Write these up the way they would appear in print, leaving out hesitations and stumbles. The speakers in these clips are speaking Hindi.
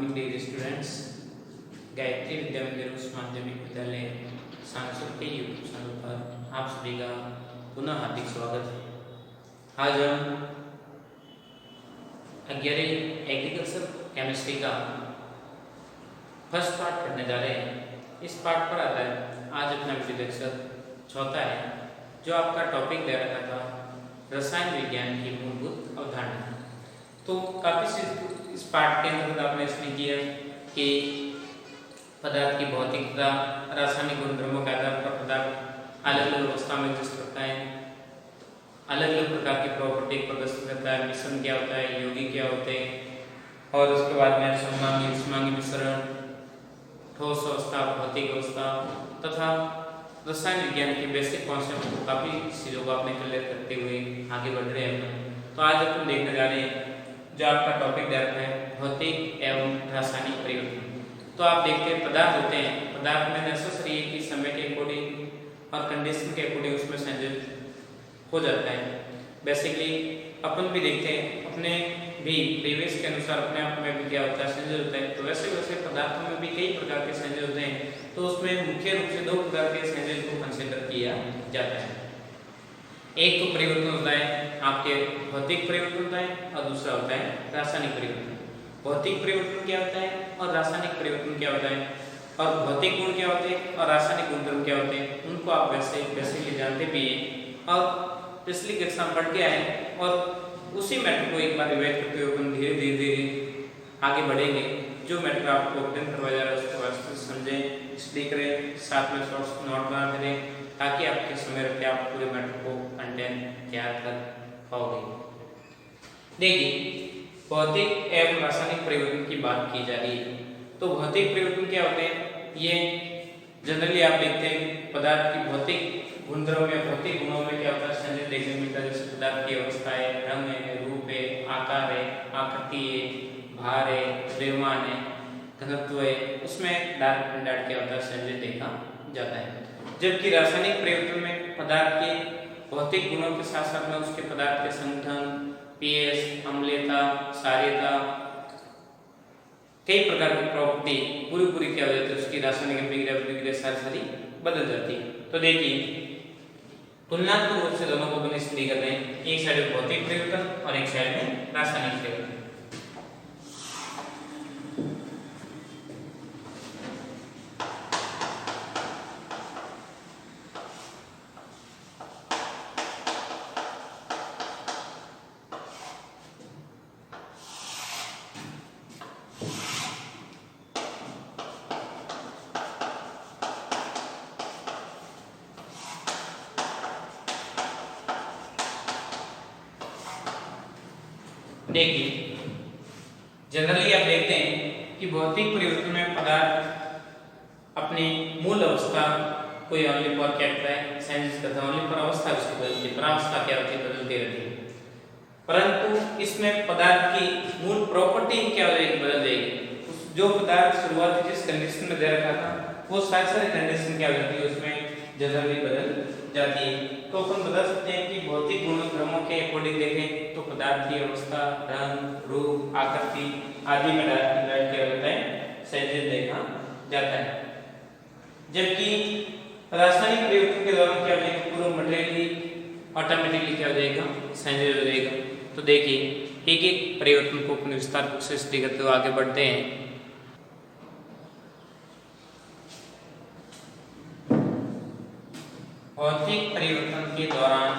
Morning dear students. Gayatri Vidya Mandir उच्च माध्यमिक विद्यालय सांसद के यूट्यूब चैनल पर आप सभी का पुनः हार्दिक स्वागत है। आज हम 11वीं एग्रीकल्चर केमिस्ट्री का फर्स्ट पार्ट पढ़ने जा रहे हैं। इस पार्ट पर आता है आज अपना विषय लेक्चर चौथा है, जो आपका टॉपिक दे रखा था रसायन विज्ञान की मूलभूत अवधारणा। तो काफ़ी इस पार्ट के अंतर्गत आपने इसमें किया कि पदार्थ की भौतिकता, रासायनिक गुणधर्मों के आधार पर पदार्थ अलग अलग अवस्था में एग्जिस्ट करता है, अलग अलग प्रकार की प्रॉपर्टी प्रदर्शित करता है, मिश्रण क्या होता है, यौगिक क्या होते हैं, और उसके बाद में सममांगी मिश्रण, ठोस अवस्था, भौतिक अवस्था तथा रसायन विज्ञान के बेसिक कॉन्सेप्ट को काफ़ी चीज़ों को आपने क्लियर करते हुए आगे बढ़ रहे हैं। तो आज अपन देखने जा रहे हैं जो आपका टॉपिक दे रखा है भौतिक एवं रासायनिक परिवर्तन। तो आप देखते हैं पदार्थ होते हैं, पदार्थ में नेसेसरी है कि समय के अकॉर्डिंग और कंडीशन के अकॉर्डिंग उसमें चेंजेस हो जाता है। बेसिकली अपन भी देखते हैं अपने भी प्रीवियस के अनुसार अपने आप में भी क्या होता है, चेंजेस होता है। तो वैसे वैसे पदार्थों में भी कई प्रकार के चेंजेस होते हैं। तो उसमें मुख्य रूप से दो प्रकार के चेंजेस को कंसिडर किया जाता है। एक तो परिवर्तन होता है आपके भौतिक परिवर्तन होता है और दूसरा होता है रासायनिक परिवर्तन। भौतिक परिवर्तन क्या होता है और रासायनिक परिवर्तन क्या होता है, और भौतिक गुण क्या होते हैं और रासायनिक गुणधर्म क्या होते हैं, उनको आप वैसे बेसिकली जानते भी हैं और पिछली कक्षा में पढ़ के आए। और उसी मैटर को एक बार रिवाइज करते हुए अपन धीरे धीरे आगे बढ़ेंगे। जो मैटर आपको अध्ययन करवाया जा रहा है उसको वास्तव में समझें, स्टडी करें, साथ में शॉर्ट्स नोट बना करें, ताकि आपके समय रखते आप पूरे मैटर को कंटेंट तैयार कर पाओगे। देखिए, भौतिक एवं रासायनिक परिवर्तन की बात की जा रही है। तो भौतिक परिवर्तन क्या होते हैं, ये जनरली आप देखते हैं पदार्थ की भौतिक गुणधर्म में, भौतिक गुणों में क्या होता है, चेंजेस देखने को मिलता है। जैसे पदार्थ की अवस्था है, रंग है, रूप है, आकार है, आकृति है, भार है, द्रव्यमान है, घनत्व है, उसमें डार्क एंड डार्क क्या होता है, चेंजेस देखा जाता है। जबकि रासायनिक परिवर्तन में पदार्थ के भौतिक गुणों के साथ साथ में उसके पदार्थ के संगठन, पीएच, अम्लता, क्षारीयता, कई प्रकार की प्रॉपर्टी पूरी क्या हो जाती है, उसकी रासायनिक अभिक्रिया सारी बदल जाती है। तो देखिए, तुलनात्मक रूप से दोनों को अपन स्टडी करते हैं। एक साइड में भौतिक परिवर्तन और एक साइड में रासायनिक परिवर्तन। देखिए, जनरली आप देखते हैं कि भौतिक परिवर्तन में पदार्थ अपनी मूल अवस्था कोई ओनली फॉर क्या करता है, चेंजेस करता है, ओनली फॉर अवस्था उसकी बदलती है, परावस्था क्या होती है, बदलती रहती है। परंतु इसमें पदार्थ की मूल प्रॉपर्टी क्या हो जाएगी, बदल जाएगी। जो पदार्थ शुरुआती जिस कंडीशन में दे रखा था वो सारी कंडीशन क्या हो जाती है, उसमें जनरली बदल जाती है। तो अपन बता सकते हैं कि भौतिक गुणधर्मों के अकॉर्डिंग देखें तो पदार्थ की अवस्था, रंग, रूप, आकृति आदि में डार्क क्या होता है, चेंजेस देखा जाता है। जबकि रासायनिक परिवर्तन के दौरान क्या हो जाएगा, पूरा मटेरियली ऑटोमेटिकली क्या हो जाएगा, चेंजेस हो जाएगा। तो देखिए, एक एक परिवर्तन को अपने विस्तार से स्टडी करते हुए आगे बढ़ते हैं। भौतिक परिवर्तन के दौरान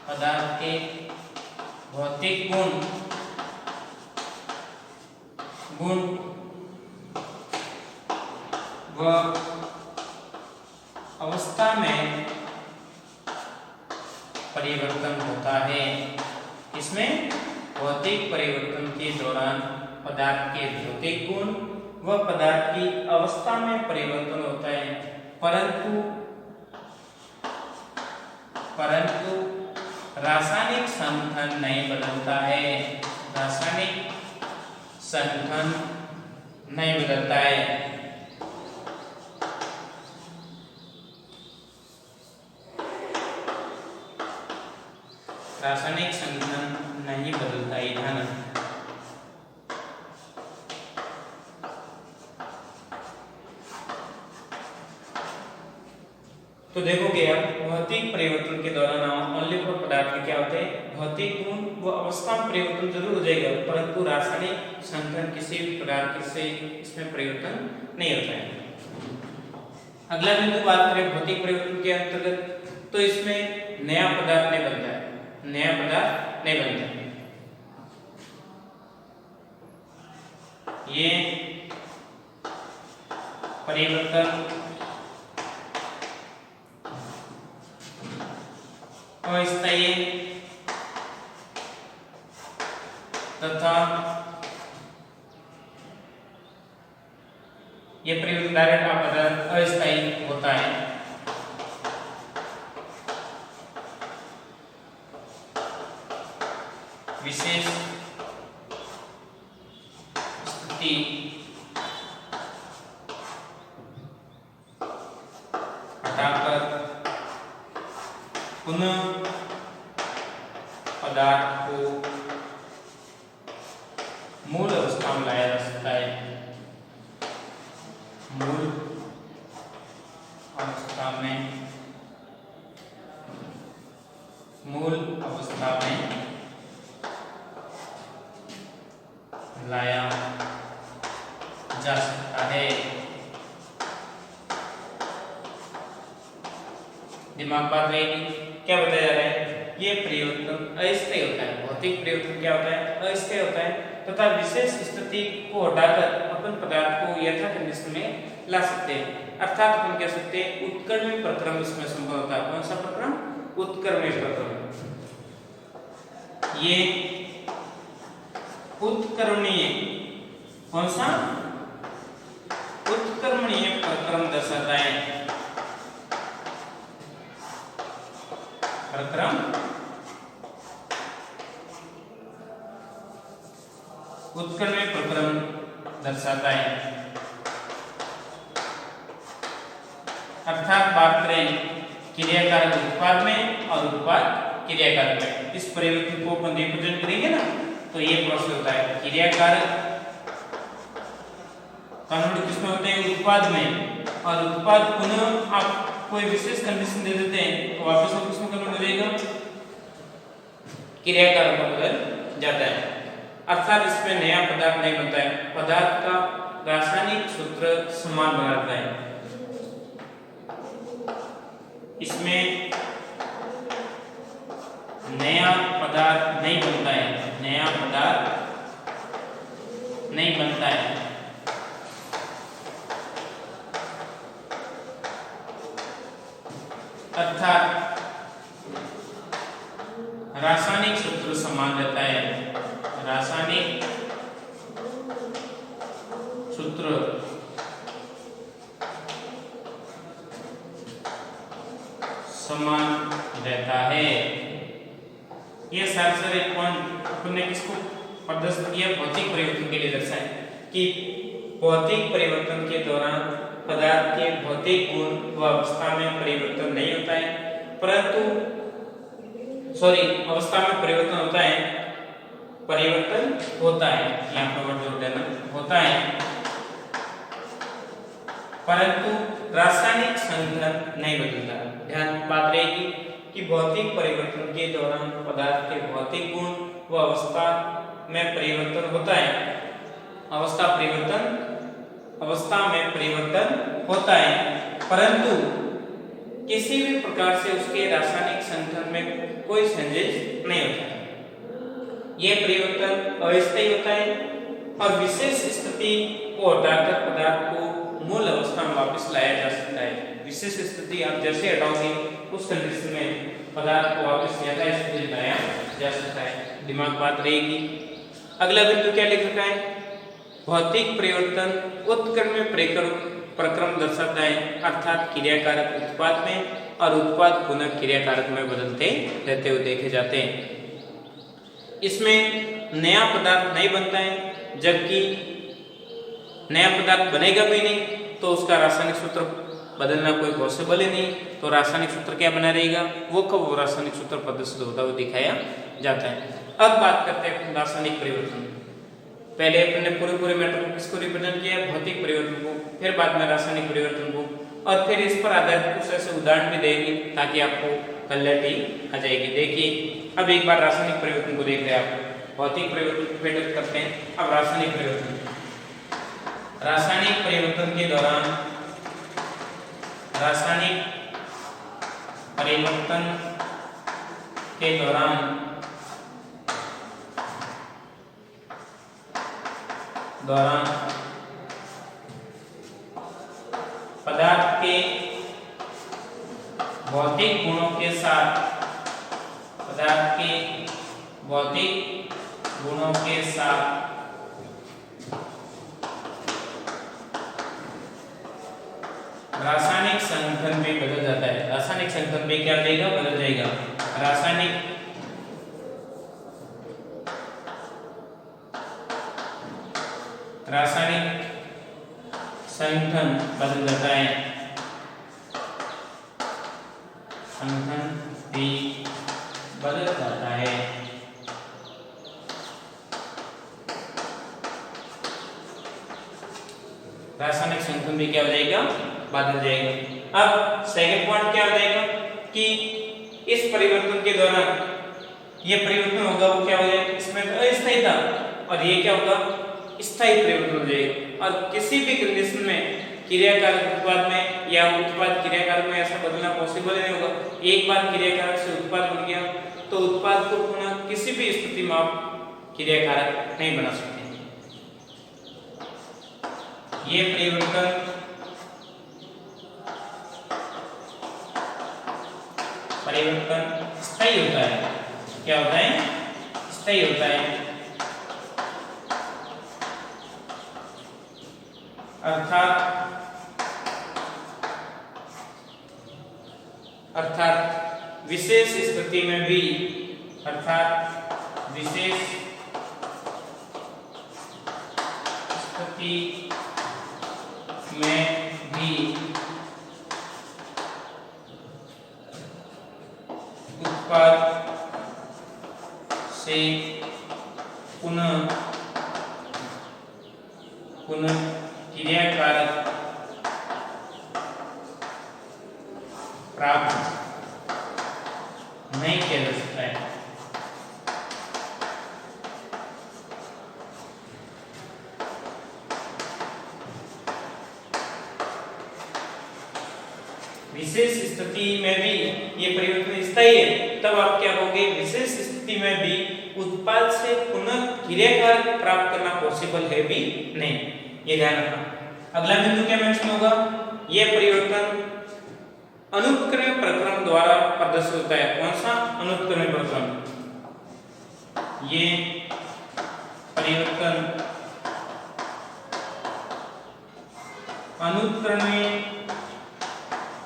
पदार्थ के भौतिक गुण व अवस्था में परिवर्तन होता है। इसमें भौतिक परिवर्तन के दौरान पदार्थ के भौतिक गुण व पदार्थ की अवस्था में परिवर्तन होता है, परंतु रासायनिक संगठन नहीं बदलता है। रासायनिक संगठन नहीं बदलता है। रासायनिक संगठन नहीं बदलता है। ध्यान। तो देखोगे आप भौतिक परिवर्तन के दौरान आणविक पदार्थ के क्या होते हैं, भौतिक गुण व अवस्था में परिवर्तन जरूर हो जाएगा, परंतु रासायनिक संगठन किसी भी प्रकार से इसमें परिवर्तन नहीं होता है। अगला बिंदु बात करें भौतिक परिवर्तन के अंतर्गत, तो इसमें नया पदार्थ नहीं बनता है, नया पदार्थ नहीं बनता है। ये परिवर्तन अस्थायी तथा ये परिवर्तन डायरेक्ट का पदार्थ अस्थायी होता है। विशेष स्थिति हटाकर पुनः पदार्थ को मूल अवस्था में लाया जा सकता है। मूल अवस्था में लाया जा सकता है। दिमाग बात रहेगी, क्या बताया जा रहा है, ये परिवर्तन अस्थायी होता है। भौतिक परिवर्तन क्या होता है, अस्थायी होता है तथा विशेष स्थिति को हटाकर अपन पदार्थ को यथा कंडीशन में ला सकते हैं। अर्थात अपन कह सकते हैं उत्क्रमण प्रक्रम इसमें संभव होता है। कौन सा प्रक्रम, उत्क्रमण प्रक्रम। ये उत्क्रमणीय, कौन सा, उत्क्रमणीय प्रक्रम दर्शाता है। प्रक्रम उत्क्रमणीय प्रक्रम दर्शाता है। अर्थात बात करें क्रियाकारक उत्पाद में और उत्पाद क्रियाकारक में, इस परिवर्तन को अपन रिप्रेजेंट करेंगे ना, तो ये प्रोसेस होता है। क्रियाकारक कन्वर्ट किसमें होते हैं, उत्पाद में, और उत्पाद पुनः आप कोई विशेष कंडीशन दे देते हैं तो वापस वो किसमें कन्वर्ट हो जाएगा, क्रियाकारक में बदल जाता है। अर्थात इसमें नया पदार्थ नहीं बनता है, पदार्थ का रासायनिक सूत्र समान बना रहता है। इसमें नया पदार्थ नहीं बनता है, नया पदार्थ नहीं बनता है। अर्थात रासायनिक सूत्र समान रहता है, रासायनिक सूत्र समान रहता है। ये सारे एक पॉइंट हमने किसको प्रदर्शित किया, भौतिक परिवर्तन के लिए दर्शाए कि भौतिक परिवर्तन के दौरान पदार्थ के भौतिक गुण व अवस्था में परिवर्तन नहीं होता है, परंतु अवस्था में परिवर्तन होता है, परिवर्तन होता है, यहाँ पर वर्ड जोड़ देना, होता है, परंतु रासायनिक संगठन नहीं बदलता। ध्यान बात रहेगी कि भौतिक परिवर्तन के दौरान पदार्थ के भौतिक गुण व अवस्था में परिवर्तन होता है, अवस्था में परिवर्तन होता है, परंतु किसी भी प्रकार से उसके रासायनिक संगठन में कोई चेंजेस नहीं होता है। यह परिवर्तन अस्थायी होता है और विशेष स्थिति को हटाकर पदार्थ को मूल अवस्था में वापस लाया जा सकता है। विशेष स्थिति आप जैसे हटाओगे उस कंडीशन में पदार्थ को वापस यथा स्थिति लाया जा सकता है। दिमाग बात रहेगी। अगला बिंदु क्या लिख रखा है, भौतिक परिवर्तन उत्क्रमण प्रक्रम दर्शाता है, अर्थात क्रियाकारक उत्पाद में और उत्पाद पुनः क्रियाकारक में बदलते रहते हुए देखे जाते हैं। इसमें नया पदार्थ नहीं बनता है, जबकि नया पदार्थ बनेगा भी नहीं तो उसका रासायनिक सूत्र बदलना कोई पॉसिबल ही नहीं, तो रासायनिक सूत्र क्या बना रहेगा, वो कब वो रासायनिक सूत्र प्रदर्शित होता हुआ दिखाया जाता है। अब बात करते हैं रासायनिक परिवर्तन। पहले अपने पूरे मैटर को किसको रिप्रेजेंट किया, भौतिक परिवर्तन को, फिर बाद में रासायनिक परिवर्तन को, और फिर इस पर आधारित कुछ ऐसे उदाहरण भी देंगे ताकि आपको क्लैरिटी आ जाएगी। देखिए अब एक बार रासायनिक परिवर्तन को देख रहे हैं आप, भौतिक परिवर्तन पहले करते हैं, अब रासायनिक परिवर्तन। रासायनिक परिवर्तन के दौरान पदार्थ के भौतिक गुणों के साथ रासायनिक संगठन भी बदल जाता है। रासायनिक संगठन भी क्या देगा, बदल जाएगा। रासायनिक संगठन बदल जाता है, संगठन भी बदल जाता है। रासायनिक संगठन भी क्या हो जाएगा, बदल जाएगा। अब सेकंड पॉइंट क्या हो जाएगा कि इस परिवर्तन के दौरान ये परिवर्तन होगा वो क्या हो जाएगा, इसमें अस्थायी था और ये क्या होगा, स्थायी परिवर्तन हो जाएगा। और किसी भी कंडीशन में क्रियाकारक उत्पाद में या उत्पाद क्रियाकारक में ऐसा बदलना पॉसिबल नहीं होगा। एक बार क्रियाकारक से उत्पाद बन गया तो उत्पाद को पुनः किसी भी स्थिति में आप क्रियाकारक नहीं बना सकते। ये परिवर्तन स्थायी होता है। क्या होता है, स्थायी होता है। अर्थात विशेष स्थिति में भी उत्पाद से पुनः क्रियाकारक प्राप्त नहीं किया जा सकता है। विशेष स्थिति में भी ये परिवर्तन स्थायी है, तब आप क्या कहोगे, विशेष स्थिति में भी उत्पाद से पुनः क्रियाकारक प्राप्त करना पॉसिबल है भी नहीं, ये ध्यान रखना। अगला बिंदु क्या मेंशन होगा, यह परिवर्तन अनुत्क्रमण प्रक्रम द्वारा प्रदर्शित होता है। कौन सा, अनुत्क्रमण प्रक्रम। ये परिवर्तन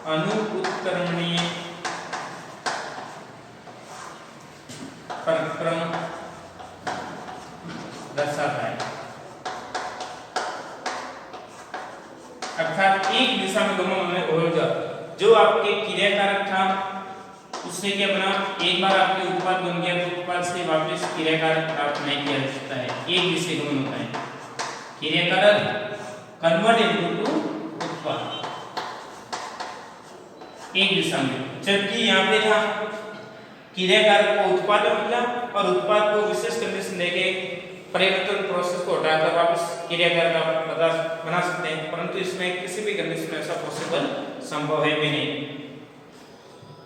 अनुत्क्रमणीय प्रक्रम दर्शाता है। अर्थात एक दिशा में दोनों में होगा, जो आपके क्रियाकारक था उससे क्या बना, एक बार आपके उत्पाद बन गया तो उत्पाद से वापस क्रियाकारक प्राप्त नहीं किया जा सकता है। एक दिशा गमन होता है, क्रियाकारक कन्वर्ट इनटू उत्पाद एक दिशा में। जबकि यहाँ पे था क्रियाकारक को उत्पाद मिला और उत्पाद को विशेष कंडीशन देके परिवर्तन प्रोसेस को हटाकर वापस क्रियाकारक आप पदार्थ बना सकते हैं, परंतु इसमें किसी भी कंडीशन में ऐसा पॉसिबल संभव है भी नहीं।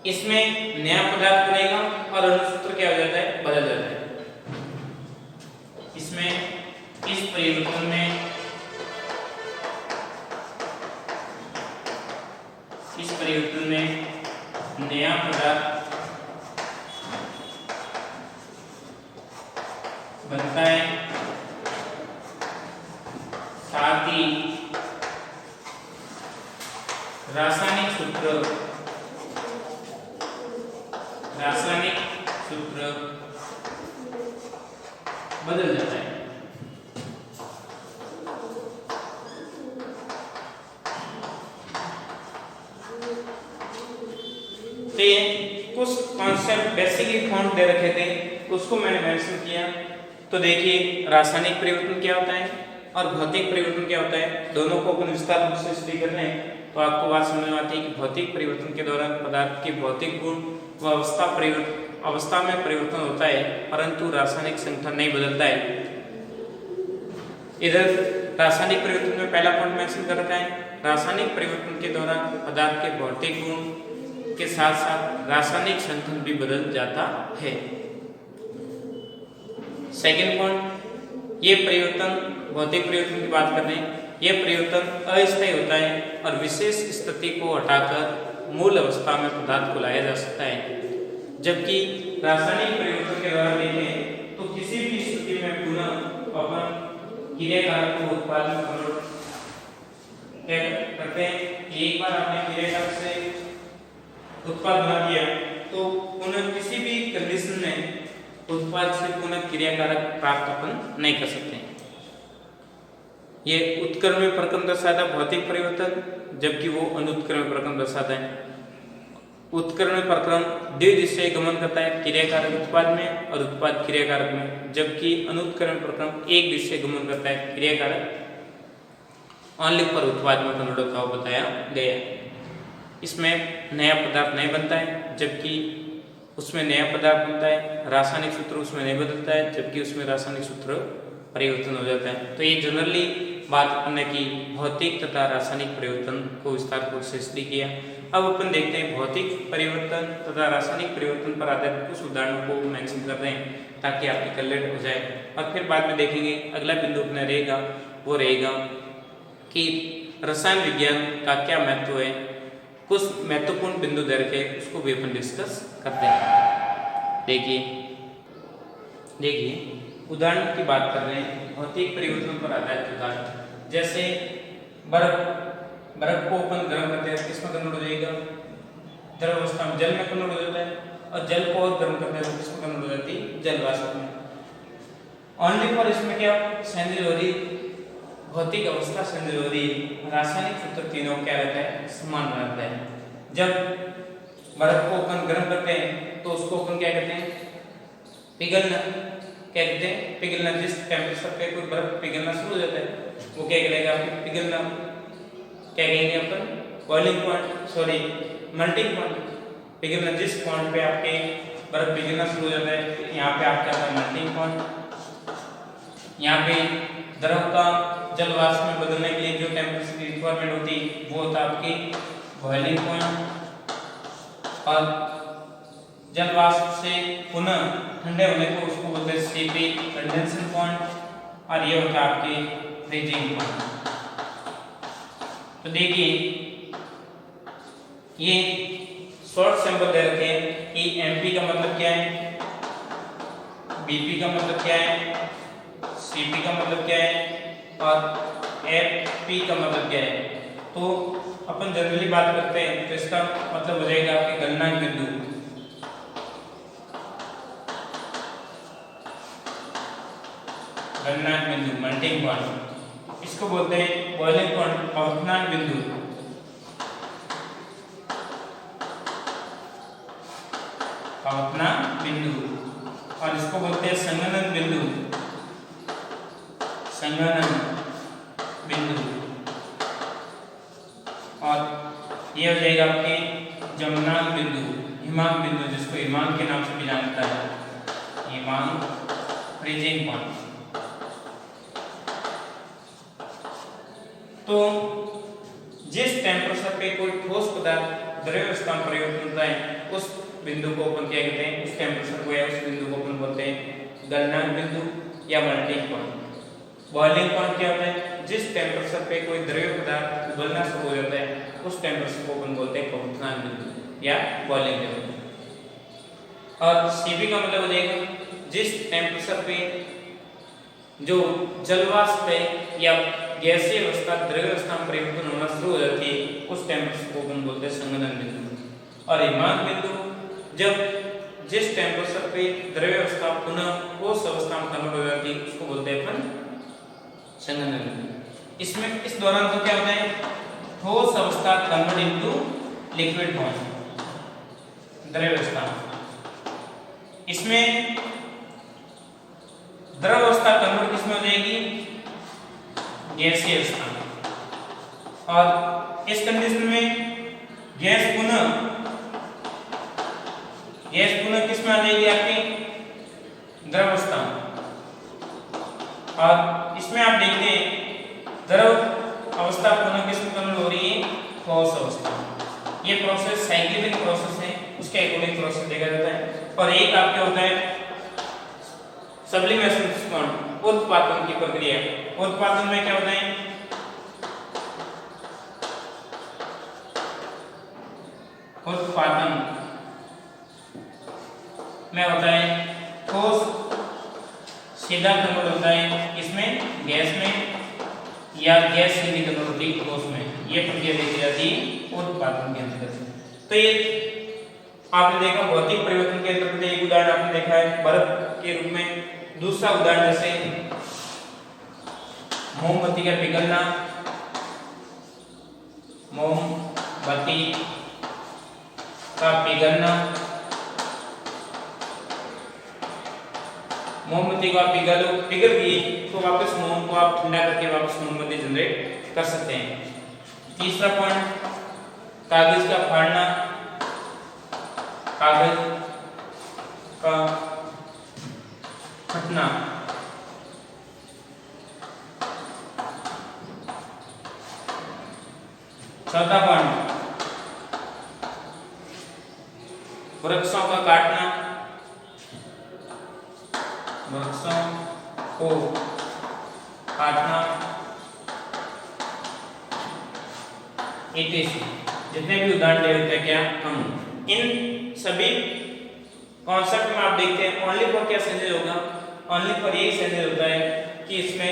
इसमें नया पदार्थ बनेगा और अणुसूत्र क्या हो जाता है, बदल जाता है। इसमें इस परिवर्तन में नया पदार्थ बनता है, साथ ही रासायनिक सूत्र बदल जाता है। तो ये कुछ कॉन्सेप्ट बेसिक कॉन्सेप्ट दे रखे थे, उसको मैंने मेंशन किया। तो देखिए रासायनिक परिवर्तन क्या होता है और भौतिक परिवर्तन क्या होता है, दोनों को अपन विस्तार रूप से स्टडी कर रहे हैं तो आपको बात समझ में आती है कि भौतिक परिवर्तन के दौरान पदार्थ के भौतिक गुण व अवस्था में परिवर्तन होता है, परंतु रासायनिक संगठन नहीं बदलता है। इधर रासायनिक परिवर्तन में पहला पॉइंट मेंशन कर रखा है, रासायनिक परिवर्तन के दौरान पदार्थ के भौतिक गुण के साथ साथ रासायनिक संगठन भी बदल जाता है। सेकेंड पॉइंट, ये परिवर्तन भौतिक परिवर्तन की बात कर रहे हैं, यह परिवर्तन अस्थायी होता है और विशेष स्थिति को हटाकर मूल अवस्था में पदार्थ को लाया जा सकता है। जबकि रासायनिक परिवर्तन के दौरान देखें तो किसी भी स्थिति में पुनः अपन क्रियाकारक को उत्पाद में कन्वर्ट करते हैं। एक बार आपने क्रियाकारक से उत्पाद बना दिया तो पुनः किसी भी कंडीशन में उत्पाद से पुनः क्रियाकारक प्राप्त अपन नहीं कर सकते। ये उत्क्रमण प्रक्रम दर्शाता है भौतिक परिवर्तन, जबकि वो अनुत्क्रमण प्रक्रम दर्शाता है। उत्क्रमण प्रक्रम द्विदिशीय गमन करता है क्रियाकारक उत्पाद में और उत्पाद क्रियाकारक में, जबकि अनुत्क्रमण प्रक्रम एक दिशीय गमन करता है क्रियाकारक ओनली पर उत्पाद में कन्वर्ट होता हुआ बताया गया। इसमें नया पदार्थ नहीं बनता है, जबकि उसमें नया पदार्थ बनता है। रासायनिक सूत्र उसमें नहीं बदलता है, जबकि उसमें रासायनिक सूत्र परिवर्तन हो जाता है। तो ये जनरली बात अपन ने की भौतिक तथा रासायनिक परिवर्तन को विस्तारपूर्वक से स्टडी किया। अब अपन देखते हैं भौतिक परिवर्तन तथा रासायनिक परिवर्तन पर आधारित कुछ उदाहरणों को मेंशन कर रहे हैं ताकि आपकी क्लियर हो जाए, और फिर बाद में देखेंगे अगला बिंदु अपना रहेगा वो रहेगा कि रसायन विज्ञान का क्या महत्व है। कुछ महत्वपूर्ण बिंदु दे रखे उसको भी अपन डिस्कस करते हैं। देखिए उदाहरण की बात कर रहे हैं भौतिक परिवर्तन पर आधारित उदाहरण, जैसे बर्फ को अपन गर्म करते हैं किसमें कन्वर्ट हो जाएगा, द्रव अवस्था में जल में कन्वर्ट हो जाता है, और जल को और गर्म करते हैं तो किसमें कन्वर्ट हो जाती है, जल वाष्प में। ओनली फॉर इसमें क्या सेंद्रीय हो रही, भौतिक अवस्था सेंद्रीय हो रही, रासायनिक सूत्र तीनों क्या रहता है, समान रहता है। जब बर्फ को अपन गर्म करते हैं तो उसको अपन क्या कहते हैं, पिघलना क्या कहते हैं, पिघलना। जिस टेम्परेचर पे कोई बर्फ पिघलना शुरू हो जाता है वो क्या करेगा, पिघलना क्या कहेंगे अपन, boiling point, sorry melting point. पिघलना जिस पॉइंट पे आपके बर्फ पिघलना शुरू हो जाता है यहाँ पे आपका आता है मेल्टिंग पॉइंट। यहाँ पे द्रव का जल वाष्प में बदलने के लिए जो टेम्परेचर की रिक्वायरमेंट होती है वो होता है आपकी बॉइलिंग पॉइंट, और जल वाष्प से पुनः ठंडे होने को उसको बोलते हैं सीपी कंडेंसन पॉइंट, और ये होता है आपके फ्रीजिंग पॉइंट। तो देखिए ये शॉर्ट सिंबल दे रखे हैं कि एमपी का मतलब क्या है, बीपी का मतलब क्या है, सीपी का मतलब क्या है, और एफपी का मतलब क्या है। तो अपन जनरली बात करते हैं तो इसका मतलब हो जाएगा आपके गलनांक बिंदु, गलनांक बिंदु मेल्टिंग पॉइंट, इसको बोलते हैं बॉइलिंग पॉइंट, अवतनांक बिंदु, अवतनांक बिंदु, और इसको बोलते हैं संघनन बिंदु, संघनन बिंदु, और ये हो जाएगा आपके जमनांक बिंदु, हिमांक बिंदु, जिसको हिमांक के नाम से भी जानता है, हिमांक फ्रीजिंग पॉइंट। तो जिस टेम्परेचर पे कोई ठोस पदार्थ द्रव्य अवस्था में परिवर्तन होता है उस बिंदु को अपन क्या कहते हैं, उस टेम्परेचर को या उस बिंदु को अपन बोलते हैं गलनांक बिंदु या मेल्टिंग पॉइंट। बॉइलिंग पॉइंट क्या होता है, जिस टेम्परेचर पे कोई द्रव्य पदार्थ उबलना शुरू हो जाता है उस टेम्परेचर को अपन बोलते हैं क्वथनांक बिंदु या बॉइलिंग बिंदु। और सीपी का मतलब हो जाएगा जिस टेम्परेचर पे जो जलवाष्प है या गैसीय अवस्था द्रव्य अवस्था में परिवर्तन होना शुरू हो जाती है उस टेम्परेचर को अपन बोलते हैं संघनन बिंदु। और हिमांक बिंदु जब जिस टेम्परेचर पे द्रव्य अवस्था पुनः ठोस अवस्था में कन्वर्ट हो जाती है उसको बोलते हैं अपन संघनन बिंदु। इसमें इस दौरान तो क्या होता है, ठोस अवस्था कन्वर्ट इनटू लिक्विड फॉर्म, द्रव्यावस्था। इसमें द्रव अवस्था कन्वर्ट किसमें हो जाएगी? गैसीय अवस्था। और इस कंडीशन में गैस पुनः किसमें आ जाएगी? आपकी द्रव अवस्था। और इसमें आप देखते हैं द्रव अवस्था पुनः किसमें कन्वर्ट हो रही है? ठोस अवस्था। ये प्रोसेस साइक्लिक प्रोसेस है, उसके अकॉर्डिंग प्रोसेस देखा जाता है। और एक आपके होता है सब्लिमेशन, उत्पादन की प्रक्रिया। उत्पादन में क्या होता है? उत्पादन में होता है ठोस सीधा कन्वर्ट होता है इसमें गैस में, या गैस सीधी कन्वर्ट होती है ठोस में। ये प्रक्रिया देखी जाती है उत्पादन के अंतर्गत। तो ये आपने देखा भौतिक परिवर्तन के अंतर्गत एक उदाहरण आपने देखा है बर्फ के रूप में। दूसरा उदाहरण जैसे मोमबत्ती का पिघलना, मोमबत्ती का पिघलना, मोमबत्ती को आप पिघल गई तो वापस मोम को आप ठंडा करके वापस मोमबत्ती जनरेट कर सकते हैं। तीसरा पॉइंट कागज का फाड़ना, कागज का फटना। चौथा पॉइंट वृक्षों का काटना, वृक्षों को काटना। जितने भी उदाहरण दे रहे हैं क्या हम इन सभी कॉन्सेप्ट में आप देखते हैं ओनली फॉर क्या सेंसेज होगा? ओनली फॉर यही सेंसेज होता है कि इसमें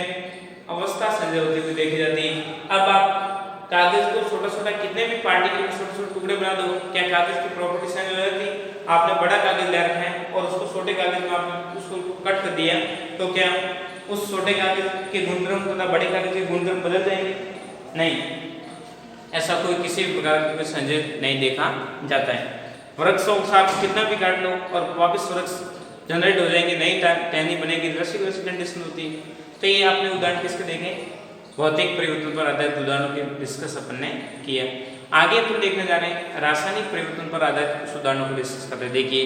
अवस्था सेंसेज होती हुई देखी जाती है। अब आप कागज को छोटा छोटा कितने भी पार्टिकल में छोटे छोटे टुकड़े बना दो, क्या कागज की प्रॉपर्टी चेंज हो जाती? आपने बड़ा कागज ले रखा है और उसको छोटे कागज में आपने उसको कट कर दिया तो क्या उस छोटे कागज के गुणधर्म तथा बड़े कागज के गुणधर्म बदल जाएंगे? नहीं, ऐसा कोई किसी भी प्रकार का संजय नहीं देखा जाता है। वृक्षों को आप कितना भी काट लो और वापस वृक्ष जनरेट हो जाएंगे, नई टहनी बनेगी, वैसी कंडीशन होती है। तो ये आपने उदाहरण किसके देखे? भौतिक परिवर्तन पर आधारित उदाहरणों के डिस्कस अपन ने किया। आगे अपन देखने जा रहे हैं रासायनिक परिवर्तन पर आधारित कुछ उदाहरणों को डिस्कस करते हैं। देखिए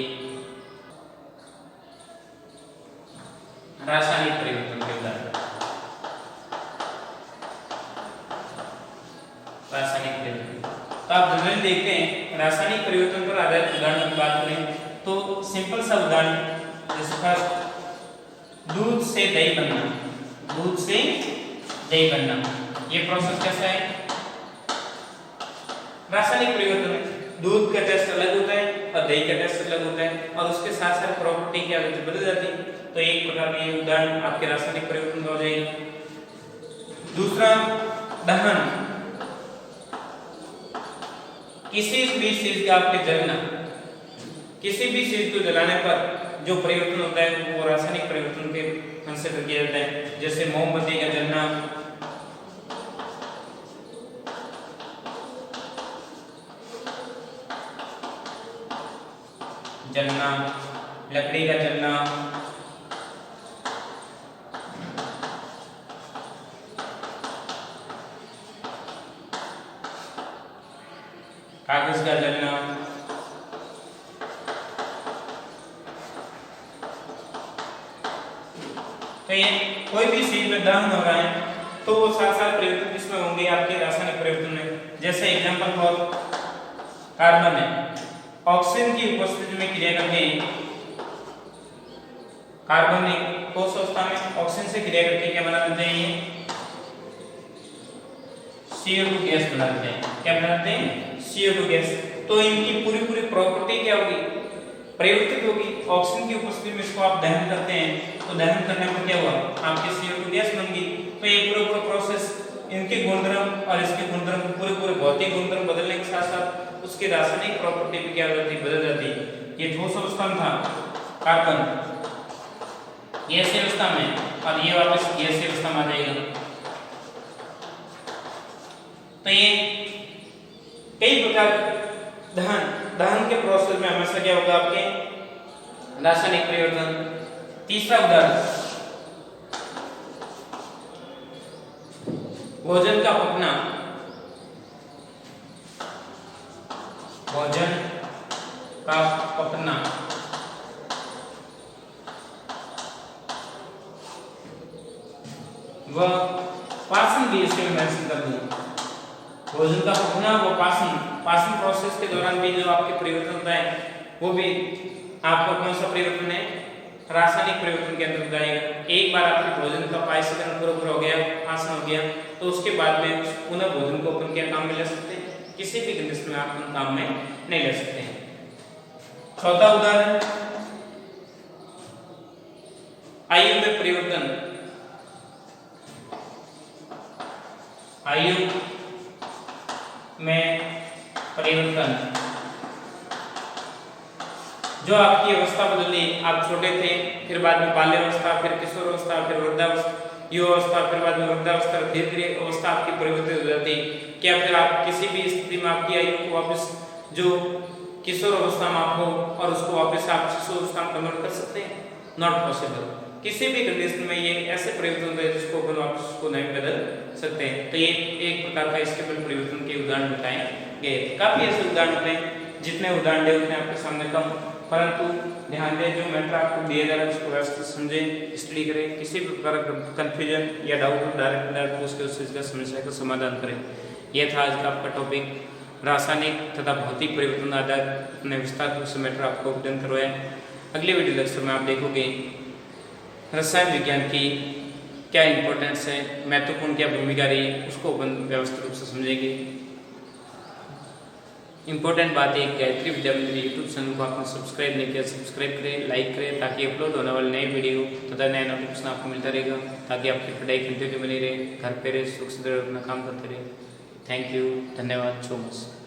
रासायनिक परिवर्तन के उदाहरण। रासायनिक परिवर्तन तो आप जनरली देखते हैं रासायनिक परिवर्तन पर आधारित उदाहरणों की बात करें तो सिंपल सा उदाहरण जैसे फर्स्ट दूध से दही बनना। दूध से दही बनना ये प्रोसेस कैसा है? रासायनिक परिवर्तन है। दूध का टेस्ट अलग होता है और दही का टेस्ट अलग होता है और उसके साथ साथ प्रॉपर्टी क्या होती है? बदल जाती है। तो एक प्रकार का ये उदाहरण आपके रासायनिक परिवर्तन का हो जाएगा। दूसरा दहन, किसी भी चीज का आपके जलना, किसी भी चीज को जलाने पर जो परिवर्तन होता है वो रासायनिक परिवर्तन के कंसीडर किया जाता है। जैसे मोमबत्ती का जलना, लकड़ी का जलना, कागज का जलना, तो ये कोई भी चीज में दहन हो रहा है तो वो साथ साथ परिवर्तन किसमें होंगे? आपके रासायनिक परिवर्तन में। जैसे एग्जांपल फॉर कार्बन है, ऑक्सीजन की उपस्थिति में क्रिया करके कार्बन एक ठोस अवस्था में ऑक्सीजन से क्रिया करके क्या बना देते हैं? CO2 गैस बना देते हैं। क्या बनाते हैं? CO2 gas. तो इनकी पूरी पूरी प्रॉपर्टी क्या होगी? परिवर्तित होगी। ऑक्सीजन की उपस्थिति में इसको आप दहन करते हैं तो दहन करने पर क्या हुआ? आपकी CO2 गैस बन गई। तो ये पूरा प्रोसेस इनके गुणधर्म और इसके गुणधर्म पूरे भौतिक गुणधर्म बदलने के साथ साथ उसकी रासायनिक प्रॉपर्टी भी क्या हो जाती है? बदल जाती है। ये ठोस अवस्था में था कार्बन, गैसीय अवस्था में, और ये वापस गैसीय अवस्था में आ जाएगा। तो ये कई प्रकार दहन दहन के प्रोसेस में हमेशा क्या होगा आपके रासायनिक परिवर्तन। तीसरा उदाहरण, भोजन का पकना। भोजन का पकना व पाचन भी इसमें मेंशन कर दूं। भोजन का पकना व पाचन प्रोसेस के दौरान भी जो आपके परिवर्तन होता है वो भी आपका कौन सा परिवर्तन है, रासायनिक परिवर्तन के अंतर्गत आएगा। एक बार आपके भोजन का पाचन पूरा हो गया, पाचन हो गया, तो उसके बाद में पुनः भोजन को अपन क्या काम में ले सकते हैं, किसी भी कंडीशन में आप उन काम में नहीं ले सकते हैं। चौथा उदाहरण, आयु में परिवर्तन। आयु में परिवर्तन, जो आपकी अवस्था बदली, आप छोटे थे, फिर बाद में बाल्यावस्था, फिर किशोरावस्था, फिर वृद्धावस्था, युवावस्था, फिर बाद में वृद्धावस्था, धीरे धीरे अवस्था आपकी परिवर्तित हो जाती। क्या फिर आप किसी भी स्थिति में आपकी आयु को वापस जो किशोर अवस्था में आप हो और उसको वापस आप शिशु अवस्था में कन्वर्ट कर सकते हैं? Not possible. किसी भी कंडीशन में ये ऐसे परिवर्तन होते हैं जिसको अपन वापस को नहीं बदल सकते हैं। तो ये एक प्रकार का इसके परिवर्तन के उदाहरण बताए गए। काफी ऐसे उदाहरण बताए, जितने उदाहरण दे उतने आपके सामने कम, परंतु ध्यान दें जो मैटर आपको दिया जा रहा है उसको व्यवस्थित समझें, स्टडी करें, किसी भी प्रकार का कंफ्यूजन या डाउट डायरेक्ट पूछ के उस चीज का समस्या का समाधान करें। यह था आज का आपका टॉपिक, रासायनिक तथा भौतिक परिवर्तन आधारित अपने विस्तार रूप से मैटर आपको अध्ययन करवाया। अगले वीडियो लेक्चर में आप देखोगे रसायन विज्ञान की क्या इंपॉर्टेंस है, महत्वपूर्ण क्या भूमिका रही है, उसको अपन व्यवस्थित रूप से समझेंगे। इंपॉर्टेंट बात है, गायत्री विद्या मंदिर यूट्यूब चैनल को आपने सब्सक्राइब नहीं किया, सब्सक्राइब करें, लाइक करें, ताकि अपलोड होने वाले नए वीडियो तथा नए नोटिफिकेशन आपको मिलता रहेगा, ताकि आपकी पढ़ाई कंटिन्यू बनी रहे, घर पे रहे, सुख से अपना काम करते रहे। थैंक यू, धन्यवाद सो मच।